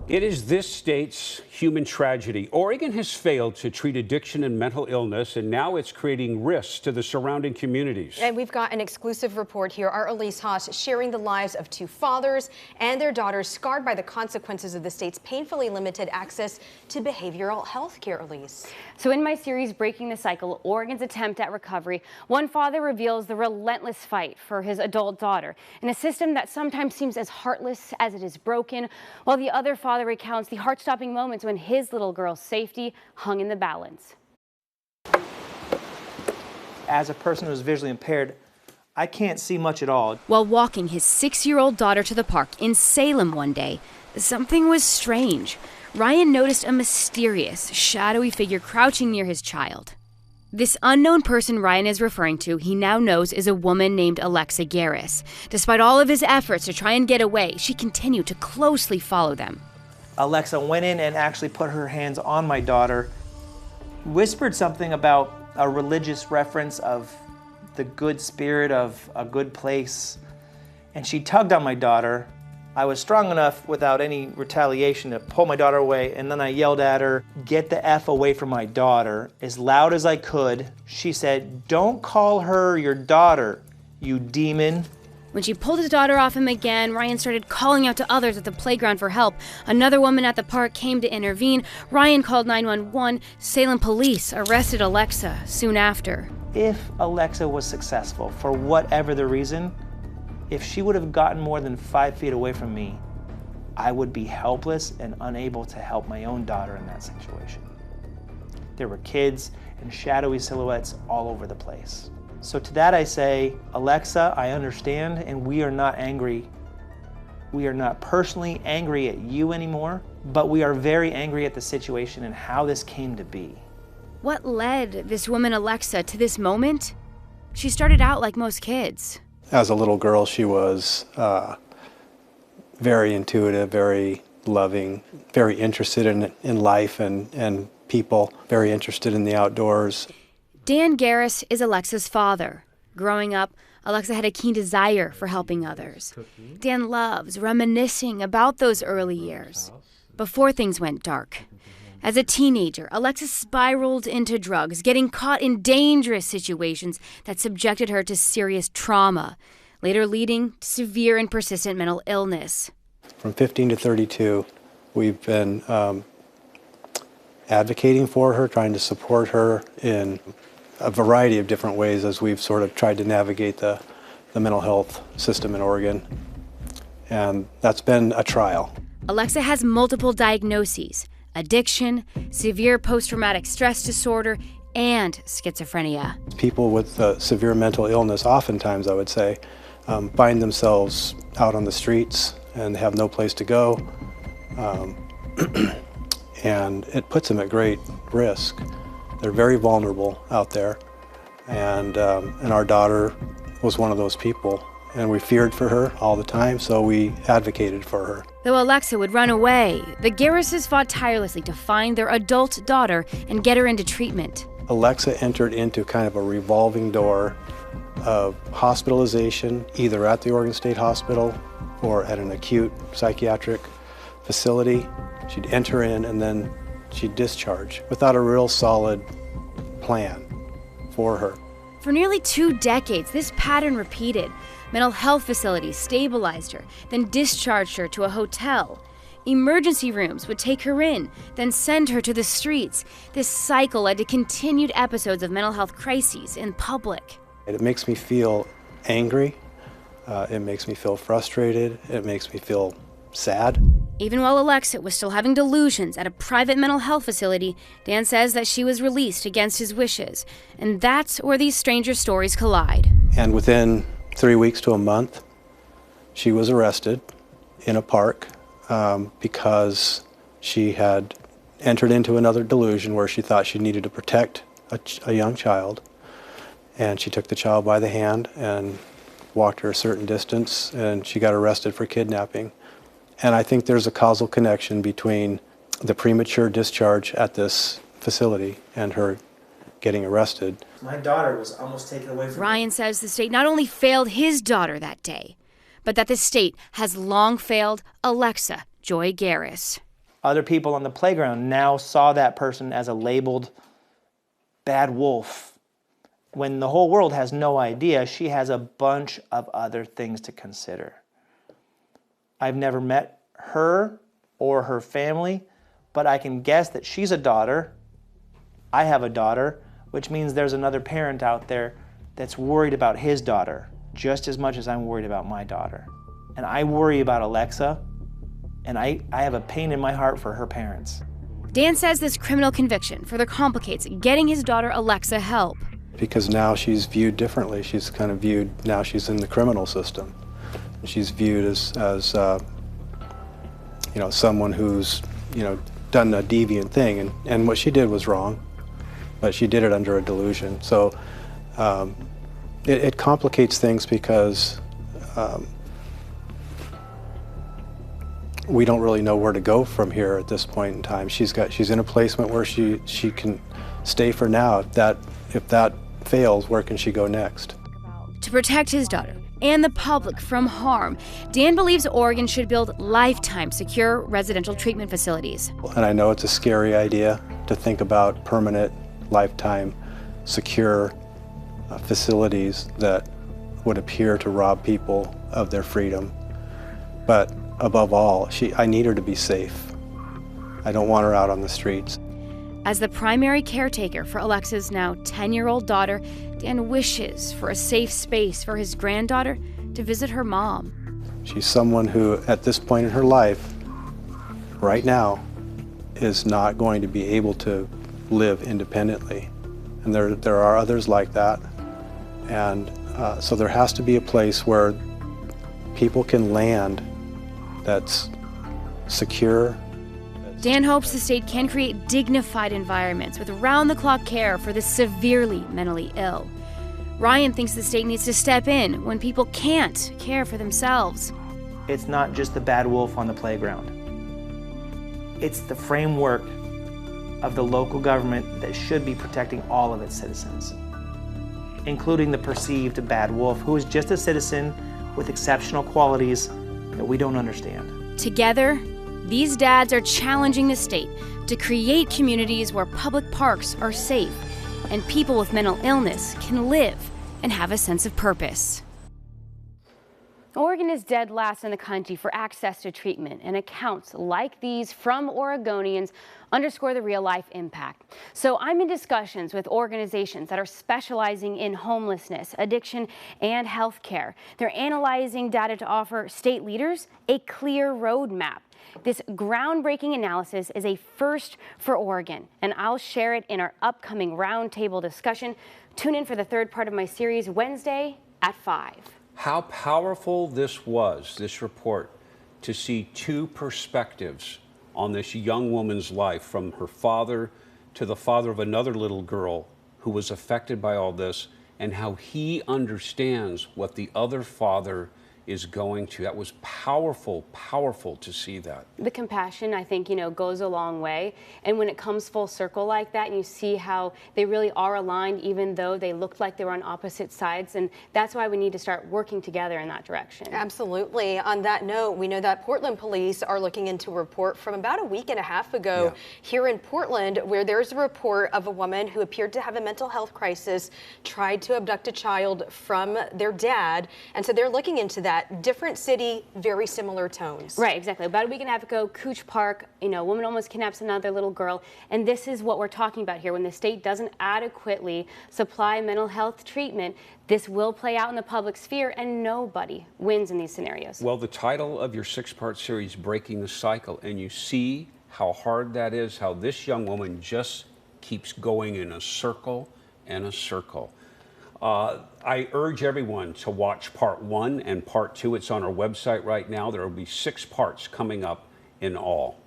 It is this state's human tragedy. Oregon has failed to treat addiction and mental illness, and now it's creating risks to the surrounding communities. And we've got an exclusive report here. Our Elise Haas sharing the lives of two fathers and their daughters scarred by the consequences of the state's painfully limited access to behavioral health care, Elise. So in my series, Breaking the Cycle, Oregon's attempt at recovery, one father reveals the relentless fight for his adult daughter in a system that sometimes seems as heartless as it is broken, while the other father recounts the heart-stopping moments when his little girl's safety hung in the balance. As a person who's visually impaired, I can't see much at all. While walking his 6-year-old daughter to the park in Salem one day, something was strange. Ryan noticed a mysterious, shadowy figure crouching near his child. This unknown person Ryan is referring to, he now knows is a woman named Alexa Garris. Despite all of his efforts to try and get away, she continued to closely follow them. Alexa went in and actually put her hands on my daughter, whispered something about a religious reference of the good spirit of a good place, and she tugged on my daughter. I was strong enough without any retaliation to pull my daughter away, and then I yelled at her, "Get the F away from my daughter," as loud as I could. She said, "Don't call her your daughter, you demon." When she pulled his daughter off him again, Ryan started calling out to others at the playground for help. Another woman at the park came to intervene. Ryan called 911. Salem police arrested Alexa soon after. If Alexa was successful, for whatever the reason, if she would have gotten more than 5 feet away from me, I would be helpless and unable to help my own daughter in that situation. There were kids and shadowy silhouettes all over the place. So to that I say, Alexa, I understand, and we are not angry. We are not personally angry at you anymore, but we are very angry at the situation and how this came to be. What led this woman, Alexa, to this moment? She started out like most kids. As a little girl, she was very intuitive, very loving, very interested in life and people, very interested in the outdoors. Dan Garris is Alexa's father. Growing up, Alexa had a keen desire for helping others. Dan loves reminiscing about those early years, before things went dark. As a teenager, Alexa spiraled into drugs, getting caught in dangerous situations that subjected her to serious trauma, later leading to severe and persistent mental illness. From 15 to 32, we've been advocating for her, trying to support her in a variety of different ways as we've sort of tried to navigate the mental health system in Oregon. And that's been a trial. Alexa has multiple diagnoses: addiction, severe post-traumatic stress disorder, and schizophrenia. People with severe mental illness, oftentimes I would say, find themselves out on the streets and have no place to go. And it puts them at great risk. They're very vulnerable out there, and our daughter was one of those people, and we feared for her all the time, so we advocated for her. Though Alexa would run away, the Garrises fought tirelessly to find their adult daughter and get her into treatment. Alexa entered into kind of a revolving door of hospitalization, either at the Oregon State Hospital or at an acute psychiatric facility. She'd enter in and then she'd discharge without a real solid plan for her. For nearly 2 decades, this pattern repeated. Mental health facilities stabilized her, then discharged her to a hotel. Emergency rooms would take her in, then send her to the streets. This cycle led to continued episodes of mental health crises in public. It makes me feel angry. It makes me feel frustrated. It makes me feel sad. Even while Alexa was still having delusions at a private mental health facility, Dan says that she was released against his wishes. And that's where these stranger stories collide. And within 3 weeks to a month, she was arrested in a park because she had entered into another delusion where she thought she needed to protect a young child. And she took the child by the hand and walked her a certain distance, and she got arrested for kidnapping. And I think there's a causal connection between the premature discharge at this facility and her getting arrested. My daughter was almost taken away from me. Ryan says the state not only failed his daughter that day, but that the state has long failed Alexa Joy Garris. Other people on the playground now saw that person as a labeled bad wolf, when the whole world has no idea she has a bunch of other things to consider. I've never met her or her family, but I can guess that she's a daughter. I have a daughter, which means there's another parent out there that's worried about his daughter just as much as I'm worried about my daughter. And I worry about Alexa, and I have a pain in my heart for her parents. Dan says this criminal conviction further complicates getting his daughter Alexa help. Because now she's viewed differently. She's kind of viewed, now she's in the criminal system. She's viewed as someone who's, done a deviant thing. And what she did was wrong, but she did it under a delusion. So it complicates things because we don't really know where to go from here at this point in time. She's in a placement where she can stay for now. If that fails, where can she go next? To protect his daughter and the public from harm, Dan believes Oregon should build lifetime secure residential treatment facilities. And I know it's a scary idea to think about permanent, lifetime, secure facilities that would appear to rob people of their freedom. But above all, I need her to be safe. I don't want her out on the streets. As the primary caretaker for Alexa's now 10-year-old daughter, Dan wishes for a safe space for his granddaughter to visit her mom. She's someone who, at this point in her life, right now, is not going to be able to live independently. And there are others like that. And so there has to be a place where people can land that's secure. Dan hopes the state can create dignified environments with round-the-clock care for the severely mentally ill. Ryan thinks the state needs to step in when people can't care for themselves. It's not just the bad wolf on the playground. It's the framework of the local government that should be protecting all of its citizens, including the perceived bad wolf, who is just a citizen with exceptional qualities that we don't understand. Together, these dads are challenging the state to create communities where public parks are safe and people with mental illness can live and have a sense of purpose. Oregon is dead last in the country for access to treatment, and accounts like these from Oregonians underscore the real-life impact. So I'm in discussions with organizations that are specializing in homelessness, addiction, and health care. They're analyzing data to offer state leaders a clear roadmap. This groundbreaking analysis is a first for Oregon, and I'll share it in our upcoming roundtable discussion. Tune in for the third part of my series Wednesday at 5. How powerful this was, this report, to see two perspectives on this young woman's life, from her father to the father of another little girl who was affected by all this, and how he understands what the other father is going to. That was powerful, powerful to see that. The compassion, I think, goes a long way. And when it comes full circle like that, and you see how they really are aligned, even though they looked like they were on opposite sides. And that's why we need to start working together in that direction. Absolutely. On that note, we know that Portland police are looking into a report from about a week and a half ago here in Portland, where there's a report of a woman who appeared to have a mental health crisis, tried to abduct a child from their dad. And so they're looking into that. Different city, very similar tones. Right, exactly. About a week and a half ago, Cooch Park, a woman almost kidnaps another little girl. And this is what we're talking about here. When the state doesn't adequately supply mental health treatment, this will play out in the public sphere, and nobody wins in these scenarios. Well, the title of your 6-part series, Breaking the Cycle, and you see how hard that is, how this young woman just keeps going in a circle and a circle. I urge everyone to watch part 1 and part 2. It's on our website right now. There will be 6 parts coming up in all.